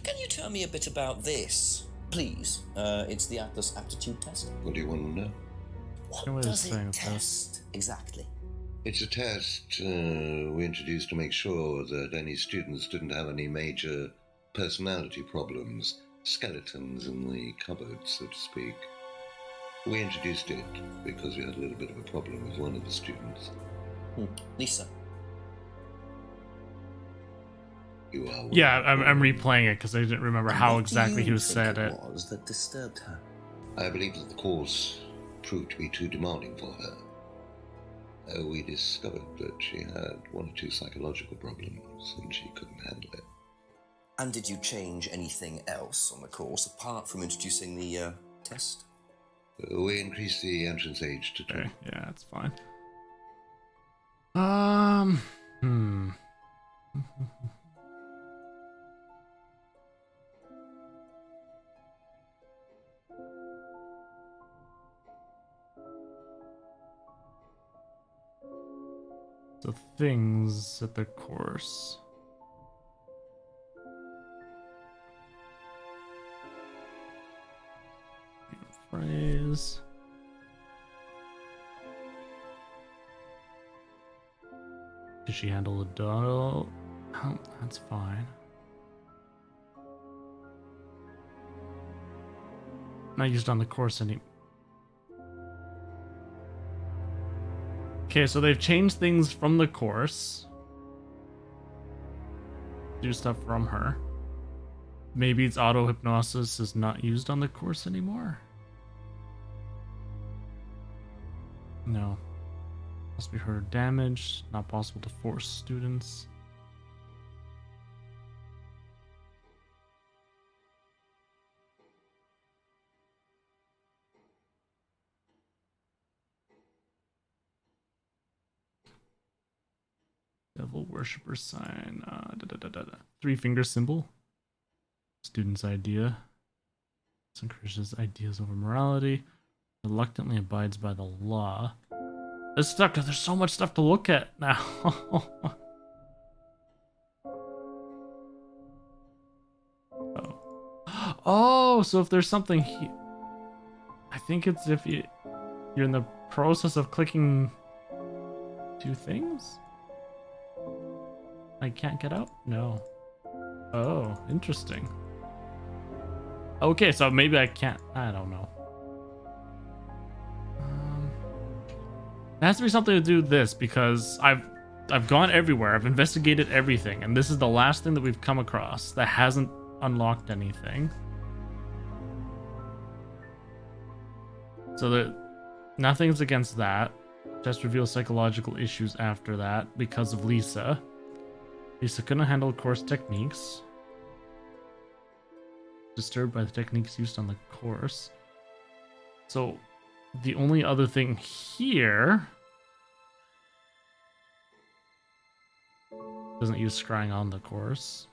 Can you tell me a bit about this, please? It's the Atlas aptitude test. What do you want to know? What does it test exactly? It's a test we introduced to make sure that any students didn't have any major personality problems, skeletons in the cupboard, so to speak. We introduced it because we had a little bit of a problem with one of the students. Lisa. You are. yeah. I'm replaying it because I didn't remember how exactly he was said it. What was that disturbed her? I believe that the course proved to be too demanding for her. We discovered that she had one or two psychological problems and she couldn't handle it. And did you change anything else on the course apart from introducing the test? We increased the entrance age to 20. Okay, yeah, that's fine. So things at their course. Phrase. Did she handle the doll? Oh, that's fine. Not used on the course anymore. Okay, so they've changed things from the course. Do stuff from her. Maybe it's auto hypnosis is not used on the course anymore. No. Must be her damage. Not possible to force students. Devil worshipper sign. 3-finger symbol. Student's idea. Encourages ideas over morality. Reluctantly abides by the law. It's stuck because there's so much stuff to look at now. Oh. Oh, so if there's something here, I think it's if you're in the process of clicking 2 things. I can't get out? No. Oh, interesting. Okay, so maybe I can't. I don't know. It has to be something to do with this because I've gone everywhere. I've investigated everything, and this is the last thing that we've come across that hasn't unlocked anything. So that nothing's against that. Just reveals psychological issues after that because of Lisa. Lisa couldn't handle course techniques. Disturbed by the techniques used on the course. So the only other thing here doesn't use scrying on the course.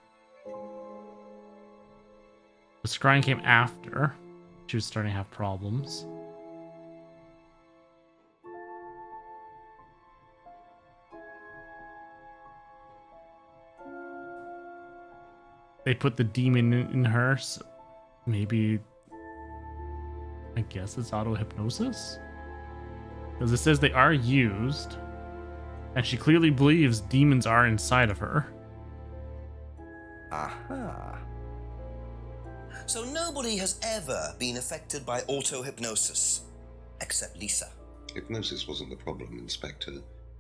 The scrying came after she was starting to have problems. They put the demon in her, so maybe I guess it's auto hypnosis? Because it says they are used, and she clearly believes demons are inside of her. Aha. So nobody has ever been affected by auto-hypnosis, except Lisa. Hypnosis wasn't the problem, Inspector.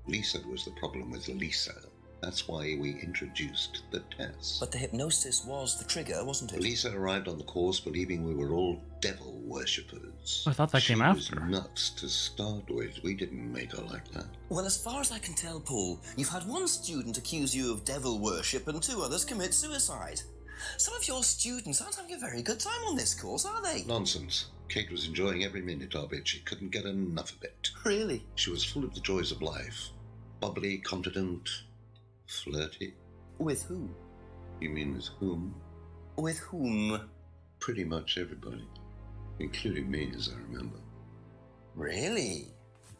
Lisa was the problem with Lisa. That's why we introduced the test. But the hypnosis was the trigger, wasn't it? Lisa arrived on the course believing we were all devil worshippers. I thought that came after. She was nuts to start with. We didn't make her like that. Well, as far as I can tell, Paul, you've had one student accuse you of devil worship and 2 others commit suicide. Some of your students aren't having a very good time on this course, are they? Nonsense. Kate was enjoying every minute of it. She couldn't get enough of it. Really? She was full of the joys of life. Bubbly, confident, flirty. With who? You mean with whom? With whom? Pretty much everybody. Including me, as I remember. Really?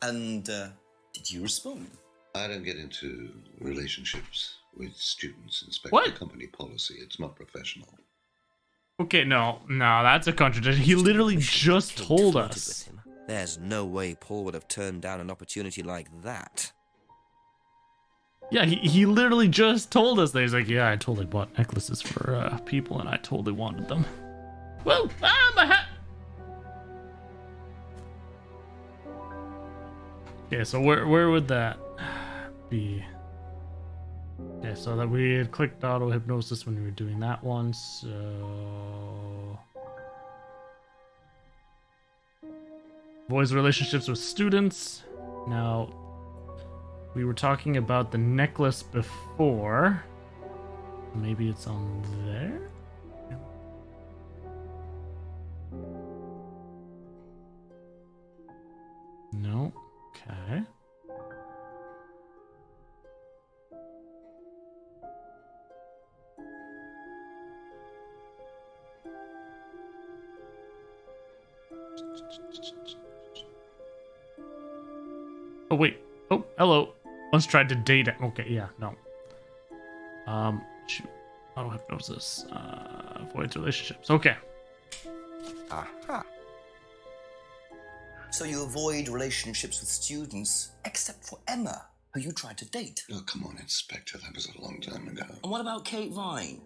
And, did you respond? I don't get into relationships with students, Inspector. What? Company policy. It's not professional. Okay, no, that's a contradiction. He literally just told Flirted us. with him. There's no way Paul would have turned down an opportunity like that. Yeah, he literally just told us that. He's like, yeah, I totally bought necklaces for people, and I totally wanted them. Whoa! Ah, my hat! Okay, so where would that be? Okay, so that we had clicked auto hypnosis when we were doing that one, so boys' relationships with students. Now, we were talking about the necklace before. Maybe it's on there? No. Okay. Oh, wait. Oh, hello. Once tried to date it. Okay, yeah, no. Shoot. Auto hypnosis. Avoids relationships. Okay. Aha. So you avoid relationships with students, except for Emma, who you tried to date. Oh, come on, Inspector. That was a long time ago. And what about Kate Vine?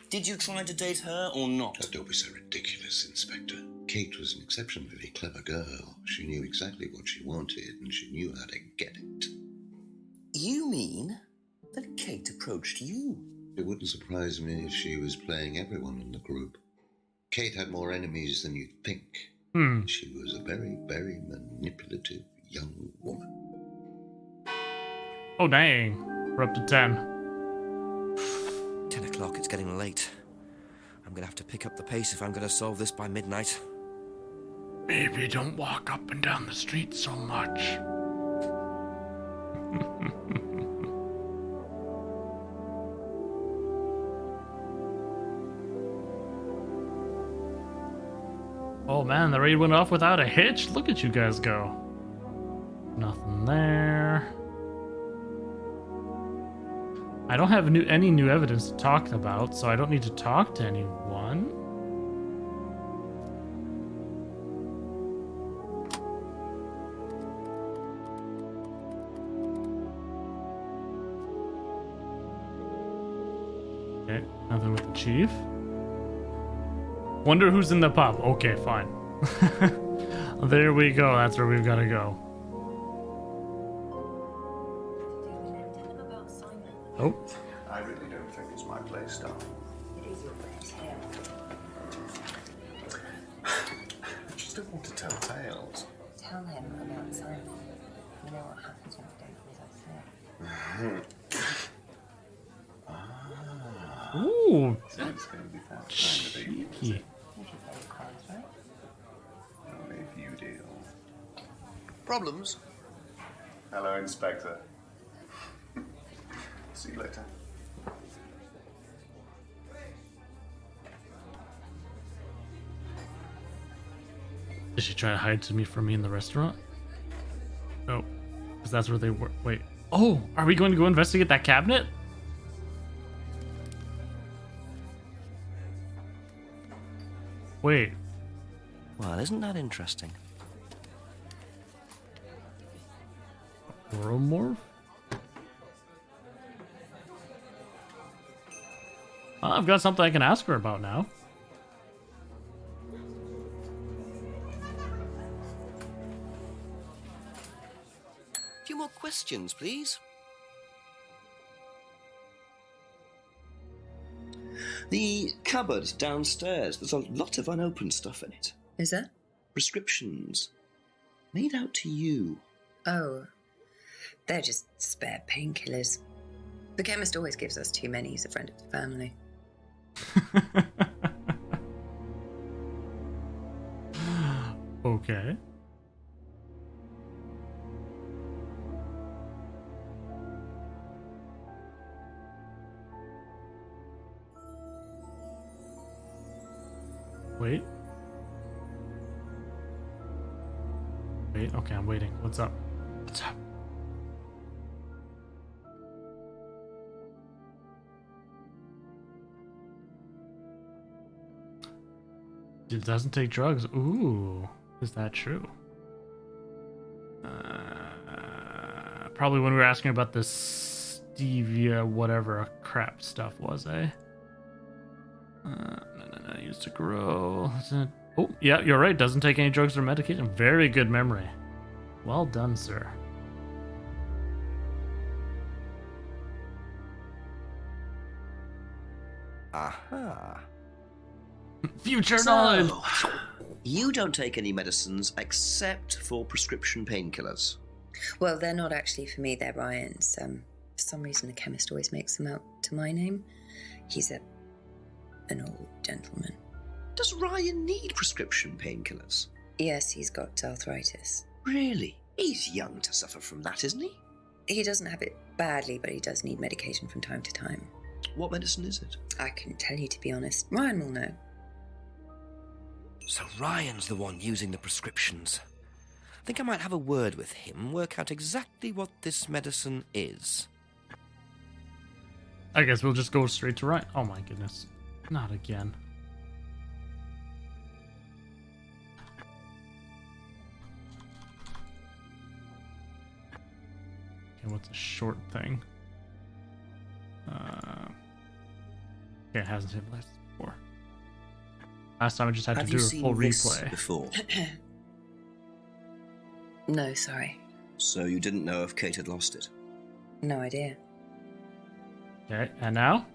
Did you try to date her or not? Oh, don't be so ridiculous, Inspector. Kate was an exceptionally clever girl. She knew exactly what she wanted, and she knew how to get it. You mean that Kate approached you? It wouldn't surprise me if she was playing everyone in the group. Kate had more enemies than you'd think. She was a very, very manipulative young woman. Oh, dang. We're up to 10. 10 o'clock, it's getting late. I'm gonna have to pick up the pace if I'm gonna solve this by midnight. Maybe don't walk up and down the street so much. Oh man, the raid went off without a hitch? Look at you guys go. Nothing there. I don't have any new evidence to talk about, so I don't need to talk to anyone. Okay, nothing with the chief. Wonder who's in the pub. Okay, fine. There we go. That's where we've got to go. Oh. I really don't think it's my place, Star. It is your place here. I just don't want to tell tales. Tell him about Simon. You know what happens when you don't do as I say. Ooh, So it's going to be that cheeky. Only if you do. Problems? Hello, Inspector. See you later. Did she try to hide from me in the restaurant? No, because that's where they were. Wait. Oh, are we going to go investigate that cabinet? Wait. Well, isn't that interesting? Oromorph? Well, I've got something I can ask her about now. A few more questions, please. The cupboard downstairs, there's a lot of unopened stuff in it. Is there? Prescriptions. Made out to you. Oh, they're just spare painkillers. The chemist always gives us too many. He's a friend of the family. Okay. Wait. Wait, okay, I'm waiting. What's up? What's up? It doesn't take drugs. Ooh, is that true? Probably when we were asking about the stevia, whatever crap stuff was, eh? No, used to grow. Oh, yeah, you're right. Doesn't take any drugs or medication. Very good memory. Well done, sir. Aha. Future knowledge. You don't take any medicines except for prescription painkillers. Well, they're not actually for me, they're Ryan's. For some reason, the chemist always makes them out to my name. He's an old gentleman. Does Ryan need prescription painkillers? Yes, he's got arthritis. Really? He's young to suffer from that, isn't he? He doesn't have it badly, but he does need medication from time to time. What medicine is it? I couldn't tell you, to be honest. Ryan will know. So Ryan's the one using the prescriptions. think I might have a word with him, work out exactly what this medicine is. I guess we'll just go straight to right. Oh my goodness. Not again. Okay, what's a short thing? Okay, it hasn't stabilized before. Last time I just had to do a full replay. Before? No, sorry. So you didn't know if Kate had lost it? No idea. Okay, and now?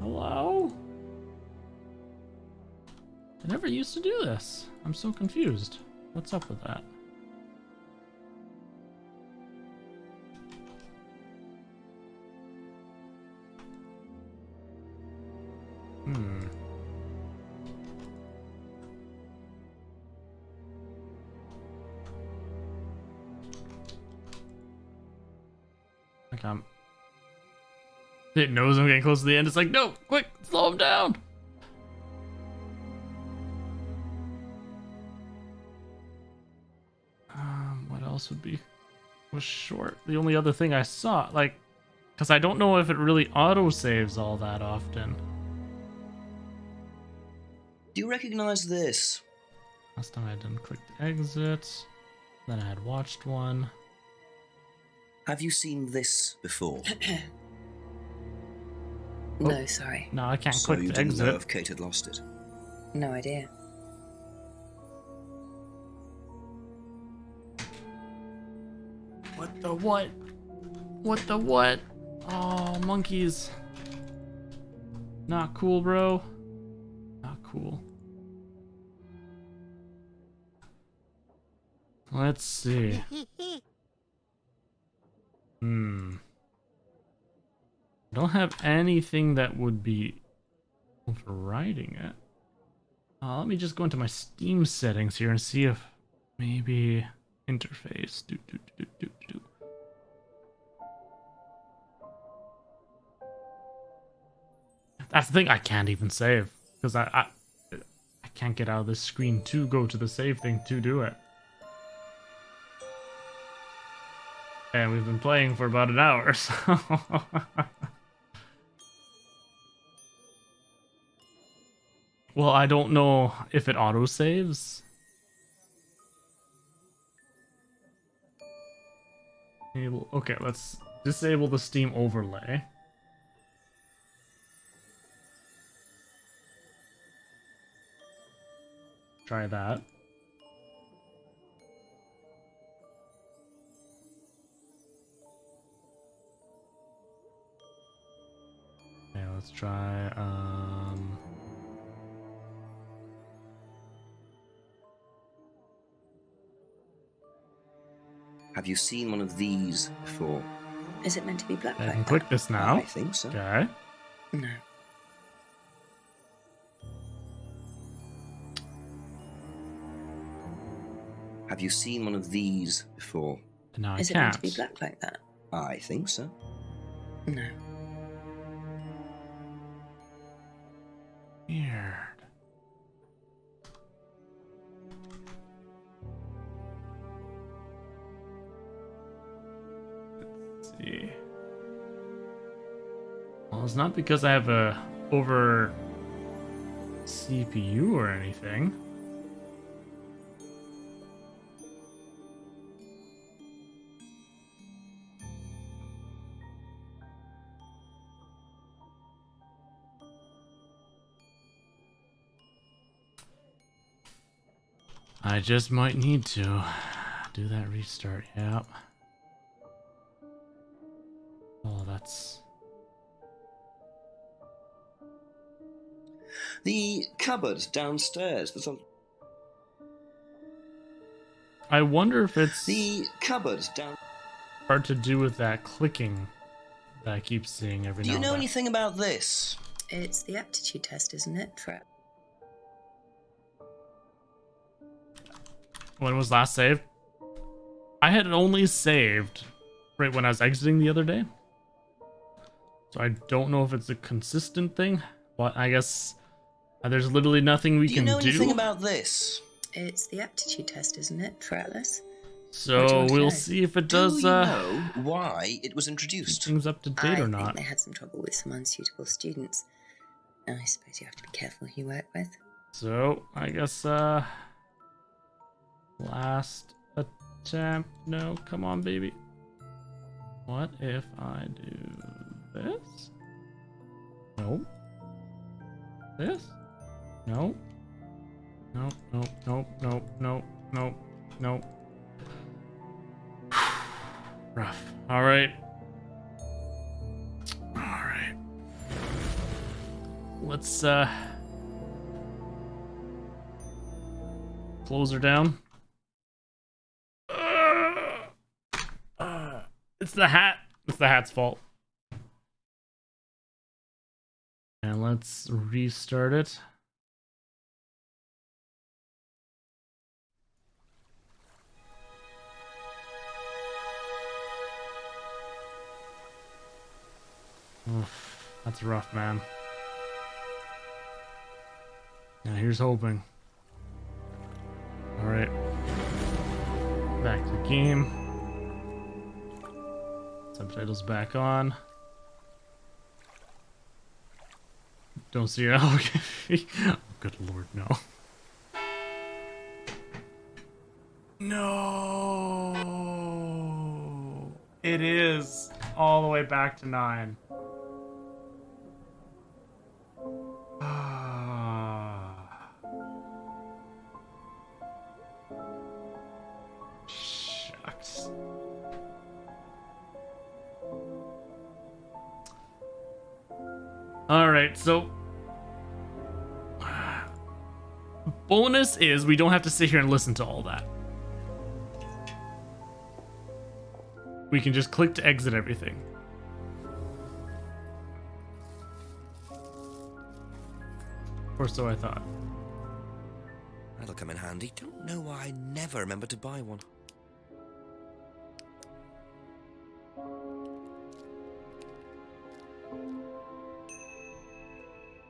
Hello? I never used to do this. I'm so confused. What's up with that? Like it knows I'm getting close to the end. It's like, no, quick, slow him down. What else was short? The only other thing I saw, like, because I don't know if it really auto saves all that often. Do you recognize this? Last time I didn't click the exit. Then I had watched one. Have you seen this before? No, sorry. No, I can't So click you the didn't exit. know if Kate had lost it? No idea. What the what? What the what? Oh, monkeys. Not cool, bro. Not cool. Let's see. Don't have anything that would be overriding it. Let me just go into my Steam settings here and see if maybe interface. That's the thing, I can't even save because I can't get out of this screen to go to the save thing to do it. And we've been playing for about an hour, so well, I don't know if it auto saves. Okay, let's disable the Steam overlay. Try that. Okay, let's try Have you seen one of these before? Is it meant to be black? I like can that? click this now. I think so. Okay. No. Have you seen one of these before? No, I Is it can't. meant to be black like that? I think so. No. Weird. Let's see. Well, it's not because I have a over CPU or anything. I just might need to do that restart. Yep. Oh, that's... The cupboard downstairs. There's a... I wonder if it's The cupboard down... hard to do with that clicking that I keep seeing every Do now you and know then. anything about this? It's the aptitude test, isn't it? For When was last saved? I had only saved right when I was exiting the other day. So I don't know if it's a consistent thing. But I guess there's literally nothing we Do can you know do. anything about this? It's the aptitude test, isn't it, for Atlas? So we'll see if it does. Do you know why it was introduced? Keep things up to date or I not. think they had some trouble with some unsuitable students. And I suppose you have to be careful who you work with. So I guess last attempt. No, come on, baby. What if I do this? No. This? No. No, no, no, no, no, no, no. Rough. Alright. Alright. Let's close her down. It's the hat. It's the hat's fault. And let's restart it. Oof, that's rough, man. Now here's hoping. Alright. Back to the game. Subtitles back on. Don't see it. Okay. Oh, good lord, no. No. It is all the way back to 9. Shucks. Alright, so bonus is we don't have to sit here and listen to all that. We can just click to exit everything. Or so I thought. That'll come in handy. Don't know why I never remember to buy one.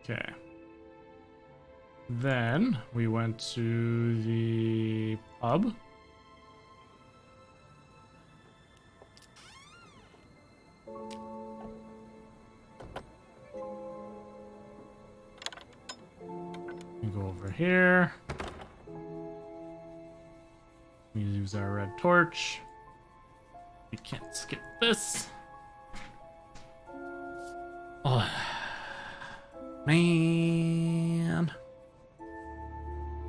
Okay. Then we went to the pub. We go over here. We use our red torch. We can't skip this. Oh. Man.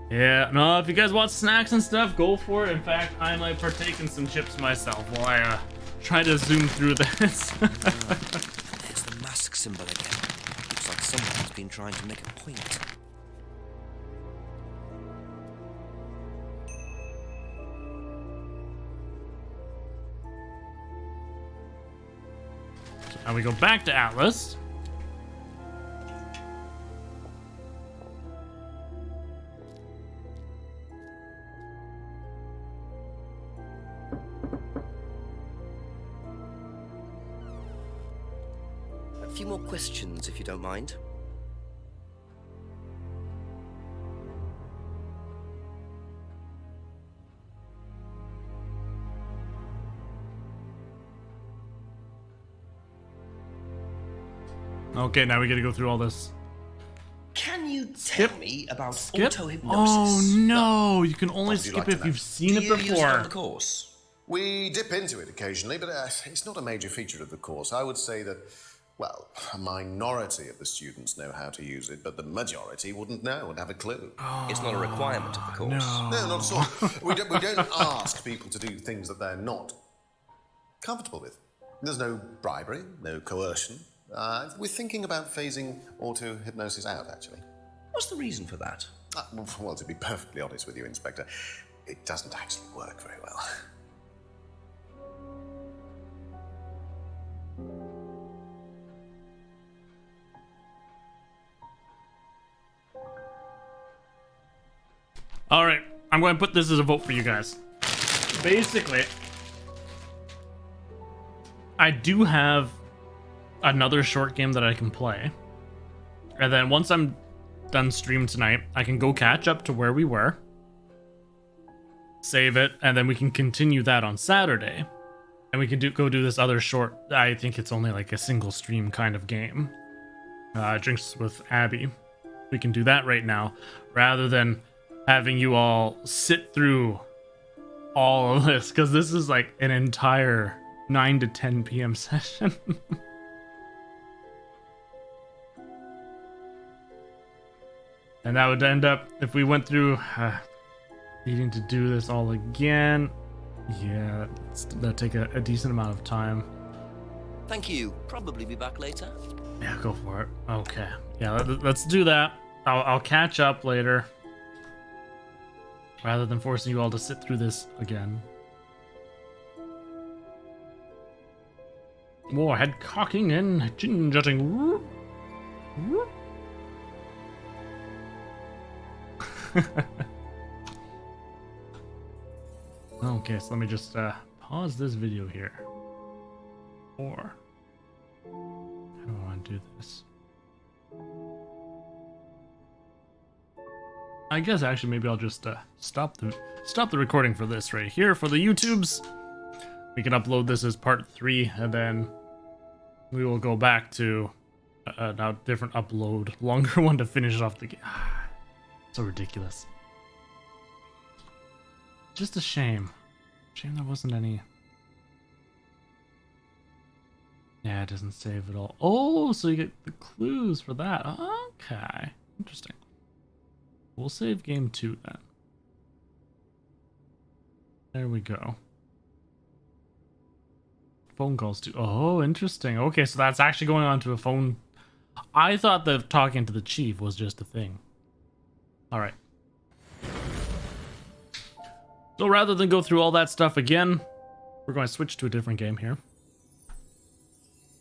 Yeah, no, if you guys want snacks and stuff, go for it. In fact, I might partake in some chips myself while I try to zoom through this. There's the mask symbol again. Looks like someone's been trying to make a point. And we go back to Atlas. A few more questions, if you don't mind. Okay, now we gotta go through all this. Can you tell me about Skip? auto-hypnosis? Oh no, you can only What would you skip like to if know? you've seen it Do you use it before. on the course? We dip into it occasionally, but it's not a major feature of the course. I would say that, well, a minority of the students know how to use it, but the majority wouldn't know and have a clue. It's not a requirement of the course. No. No, not at all. we don't ask people to do things that they're not comfortable with. There's no bribery, no coercion. We're thinking about phasing auto-hypnosis out, actually. What's the reason for that? Well, to be perfectly honest with you, Inspector, it doesn't actually work very well. Alright, I'm going to put this as a vote for you guys. Basically, I do have another short game that I can play. And then once I'm done stream tonight, I can go catch up to where we were, save it, and then we can continue that on Saturday. And we can go do this other short, I think it's only like a single stream kind of game. Drinks with Abby. We can do that right now, rather than having you all sit through all of this, because this is like an entire 9 to 10 p.m. session. And that would end up, if we went through needing to do this all again, yeah, that'd take a decent amount of time. Thank you. Probably be back later. Yeah, go for it. Okay. Yeah, let's do that. I'll catch up later, rather than forcing you all to sit through this again. More head cocking and chin jutting. Okay, so let me just pause this video here. Or how do I want to do this? I guess actually maybe I'll just stop the recording for this right here for the YouTubes. We can upload this as part 3, and then we will go back to a different upload, longer one to finish off the game. So ridiculous. Just a shame. Shame there wasn't any. Yeah, it doesn't save at all. Oh, so you get the clues for that. Okay, interesting. We'll save game 2 then. There we go. Phone calls too. Oh, interesting. Okay, so that's actually going on to a phone. I thought the talking to the chief was just a thing. All right. So rather than go through all that stuff again, we're going to switch to a different game here.